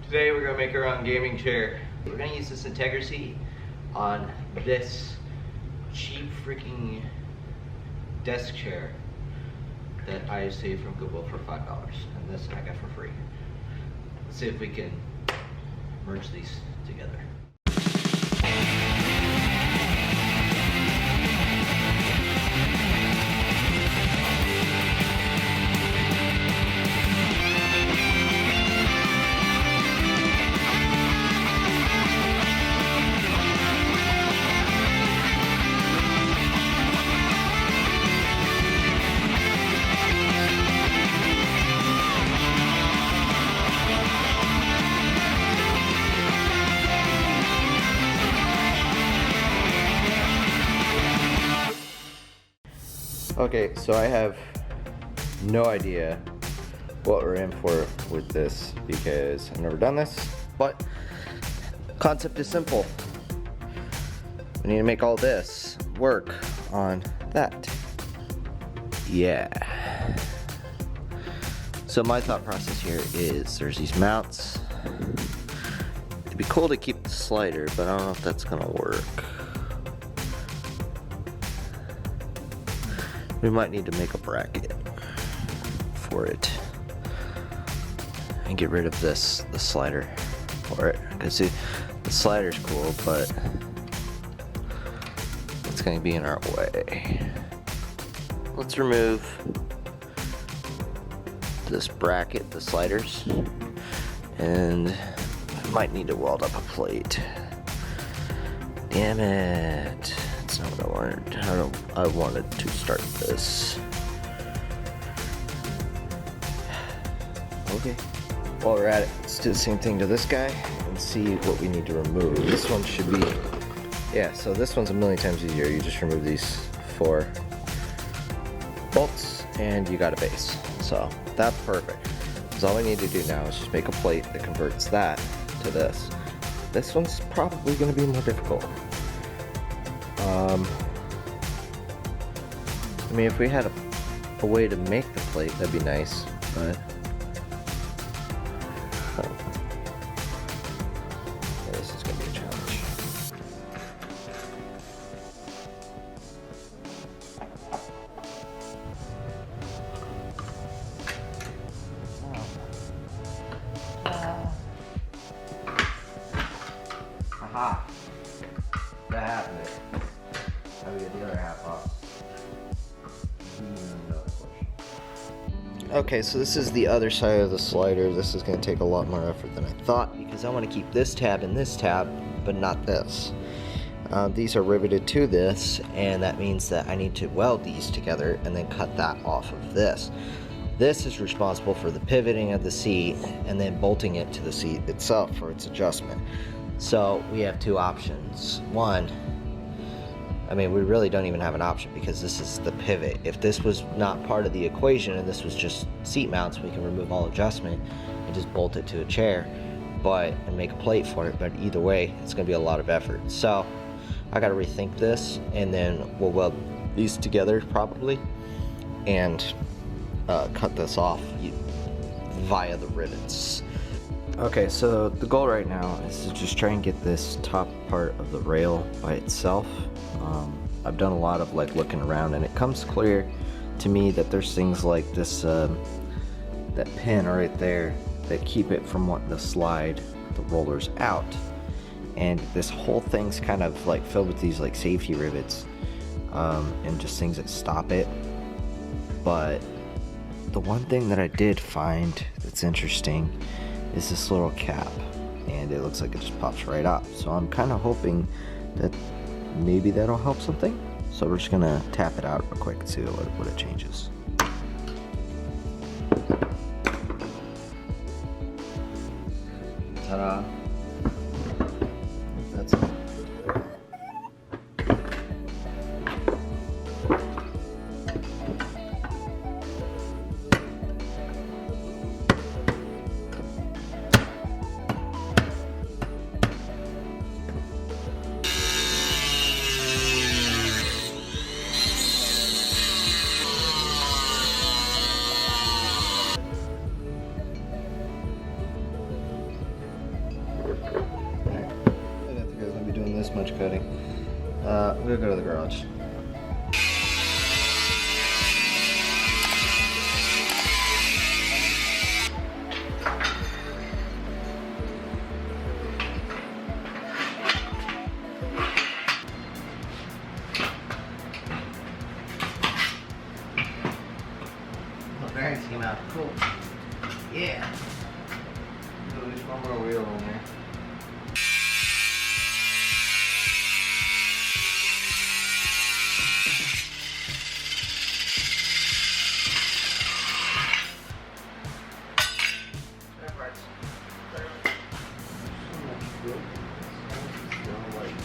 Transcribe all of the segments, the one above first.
Today we're gonna make our own gaming chair. We're gonna use this Integra seat on this cheap freaking desk chair that I saved from Goodwill for $5, and this I got for free. Let's see if we can merge these together. Okay, so I have no idea what we're in for with this because I've never done this, but concept is simple. We need to make all this work on that. Yeah. So my thought process here is there's these mounts. It'd be cool to keep the slider, but I don't know if that's gonna work. We might need to make a bracket for it and get rid of the slider for it, because the slider's cool, but it's going to be in our way. Let's remove this bracket, the sliders, and I might need to weld up a plate. Damn it. That's not what I wanted. I wanted to start this. Okay. While we're at it, let's do the same thing to this guy and see what we need to remove. This one should be, yeah, so this one's a million times easier. You just remove these 4 bolts and you got a base. So that's perfect. So all we need to do now is just make a plate that converts that to this. This one's probably going to be more difficult. I mean, if we had a way to make the plate, that'd be nice, but yeah, this is gonna be a challenge. Aha! That happened. Now we get the other half off. Okay, so this is the other side of the slider. This is going to take a lot more effort than I thought because I want to keep this tab and this tab, but not this. These are riveted to this, and that means that I need to weld these together and then cut that off of this. This is responsible for the pivoting of the seat and then bolting it to the seat itself for its adjustment. So we have 2 options. One, I mean, we really don't even have an option because this is the pivot. If this was not part of the equation and this was just seat mounts, we can remove all adjustment and just bolt it to a chair, and make a plate for it. But either way, it's going to be a lot of effort. So I got to rethink this, and then we'll weld these together probably and cut this off via the rivets. Okay, so the goal right now is to just try and get this top part of the rail by itself. I've done a lot of looking around, and it comes clear to me that there's things like this, that pin right there that keep it from wanting to slide the rollers out. And this whole thing's kind of filled with these safety rivets and just things that stop it. But the one thing that I did find that's interesting is this little cap, and it looks like it just pops right up. So I'm kind of hoping that maybe that'll help something. So we're just gonna tap it out real quick and see what it changes. Ta-da! That's it. much coating. I'm gonna go to the garage. Bearings came out. Cool. Yeah. So there's one more wheel on there. That part's so much good. Still like.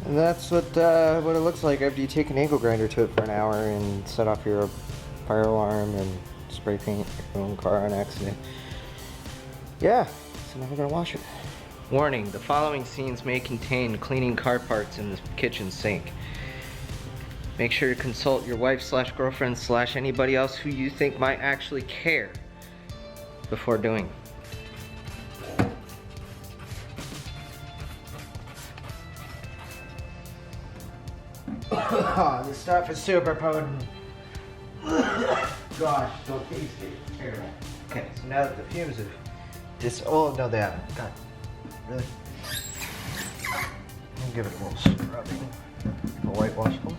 And that's what it looks like after you take an angle grinder to it for an hour and set off your fire alarm and spray paint your own car on accident. Yeah, so now we're gonna wash it. Warning, the following scenes may contain cleaning car parts in the kitchen sink. Make sure to consult your wife / girlfriend / anybody else who you think might actually care before doing. Oh, this stuff is super potent. Gosh, don't taste it. It's terrible. Okay, so now that the fumes have oh no, they haven't. God, really? I'll give it a little scrubbing. A whitewashable.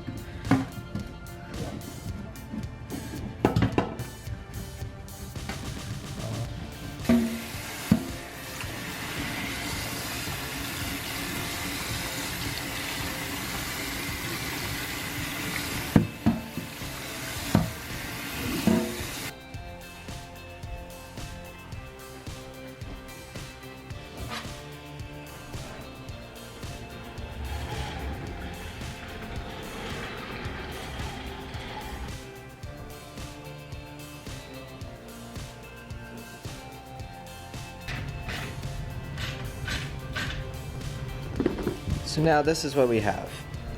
So now this is what we have.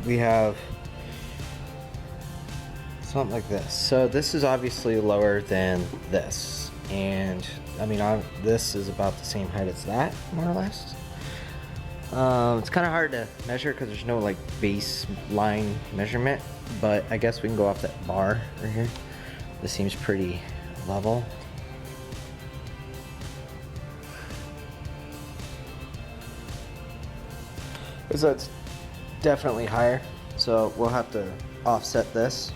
We have something like this. So this is obviously lower than this. And I mean, this is about the same height as that, more or less. It's kind of hard to measure because there's no like baseline measurement, but I guess we can go off that bar right here. This seems pretty level. So it's definitely higher, so we'll have to offset this,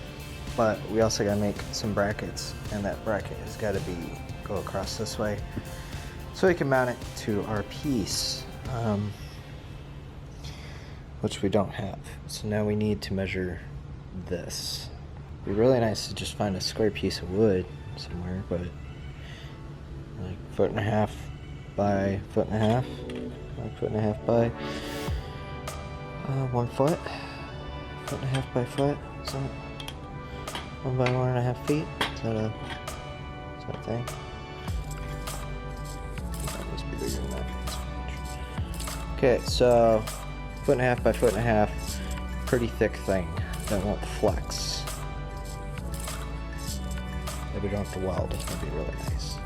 but we also gotta make some brackets, and that bracket has got to go across this way so we can mount it to our piece, which we don't have. So now we need to measure this. It'd be really nice to just find a square piece of wood somewhere, but like 1.5 by 1.5, like 1.5 by 1 foot, 1.5 by foot. Is that 1 by 1.5 feet? Is that a thing? That must be bigger than that. Okay, so 1.5 by 1.5, pretty thick thing that won't flex. That we don't have to weld. That'd be really nice.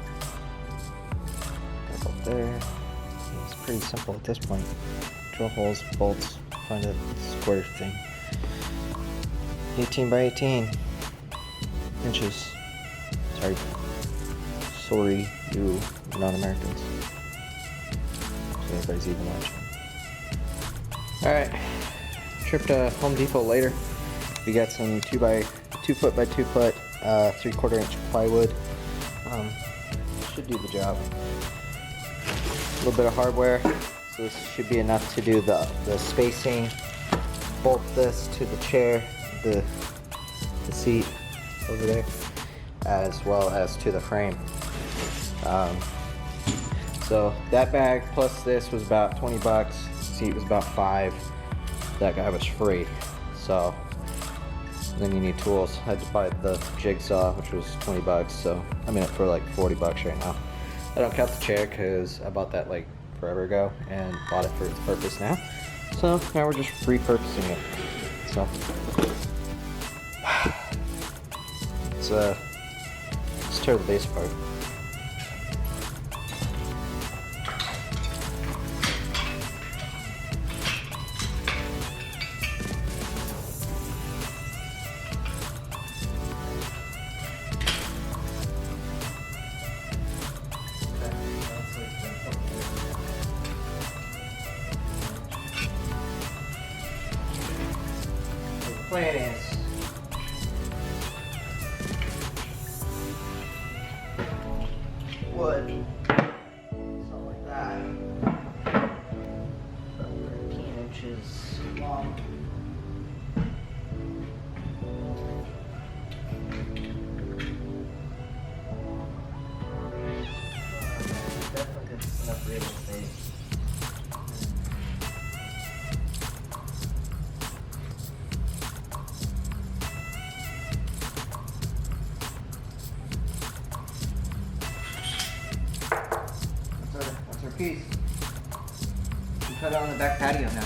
That's up there. It's pretty simple at this point. Drill holes, bolts. Find a square thing. 18 by 18 inches. Sorry, you non-Americans. So everybody's even watching. Alright, trip to Home Depot later. We got some 2 foot by 2 foot, 3/4 inch plywood. Should do the job. A little bit of hardware. So this should be enough to do the spacing. Bolt this to the chair, the seat over there, as well as to the frame. So that bag plus this was about 20 bucks. Seat was about $5. That guy was free. So And then you need tools. I had to buy the jigsaw, which was 20 bucks, so I'm in it for like 40 bucks right now. I don't count the chair because I bought that like forever ago and bought it for its purpose now. So now we're just repurposing it. So let's tear the base apart. The plan is wood, something like that, about 13 inches long. Definitely enough real estate. That's our piece. We cut it on the back patio now.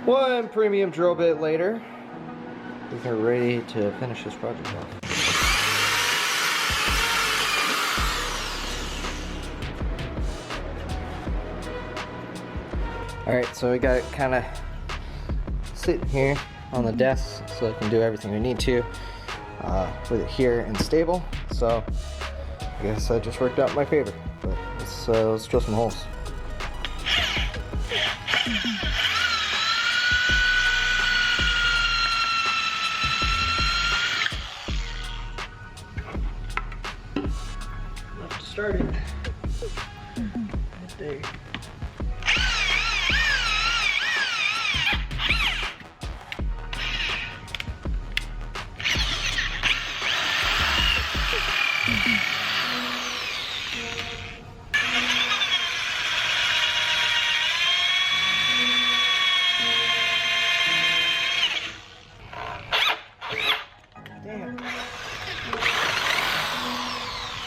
One premium drill bit later, we are ready to finish this project off. Alright, so we got it kind of sitting here on the desk so it can do everything we need to with it here and stable. So I guess that just worked out in my favor. But let's drill some holes. Let's start it. Right there.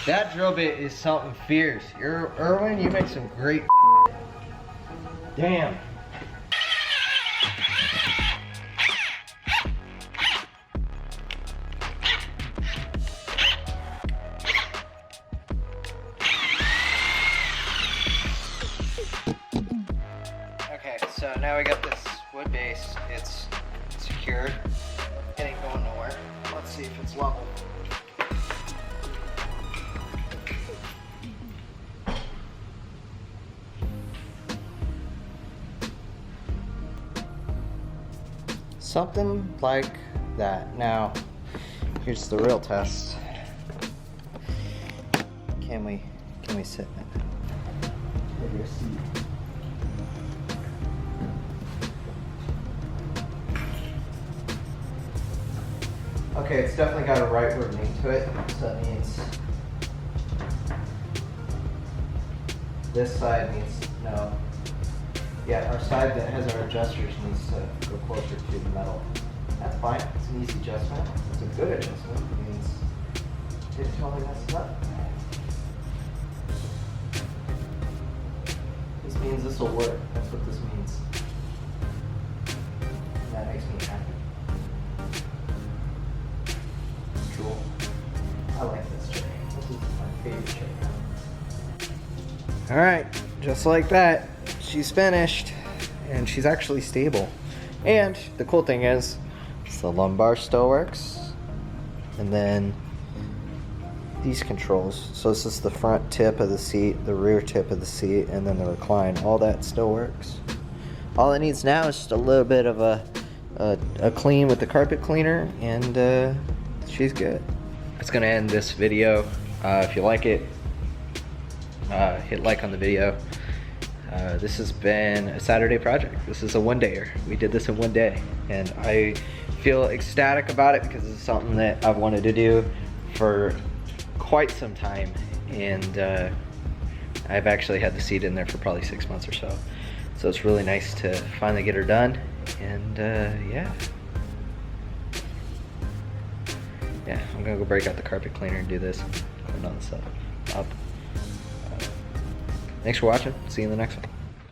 That drill bit is something fierce. Erwin, you make some great damn. Okay, so now we got this wood base. It's secured. It ain't going nowhere. Let's see if it's level. Something like that. Now, here's the real test. Can we sit in it? Maybe a seat. Okay, it's definitely got a rightward lean to it, so that means this side needs no. Yeah, our side that has our adjusters needs to go closer to the metal. That's fine. It's an easy adjustment. It's a good adjustment. It means it totally messes up. This means this will work. That's what this means. That makes me happy. Cool. I like this chair. This is my favorite chair. Alright, just like that. She's finished, and she's actually stable. And the cool thing is, the lumbar still works, and then these controls. So this is the front tip of the seat, the rear tip of the seat, and then the recline. All that still works. All it needs now is just a little bit of a clean with the carpet cleaner, and she's good. That's gonna end this video. If you like it, hit like on the video. This has been a Saturday project. This is a one-dayer. We did this in one day, and I feel ecstatic about it because it's something that I've wanted to do for quite some time, and I've actually had the seat in there for probably 6 months or so. So it's really nice to finally get her done, and yeah, I'm gonna go break out the carpet cleaner and do this, clean all this stuff up. Thanks for watching. See you in the next one.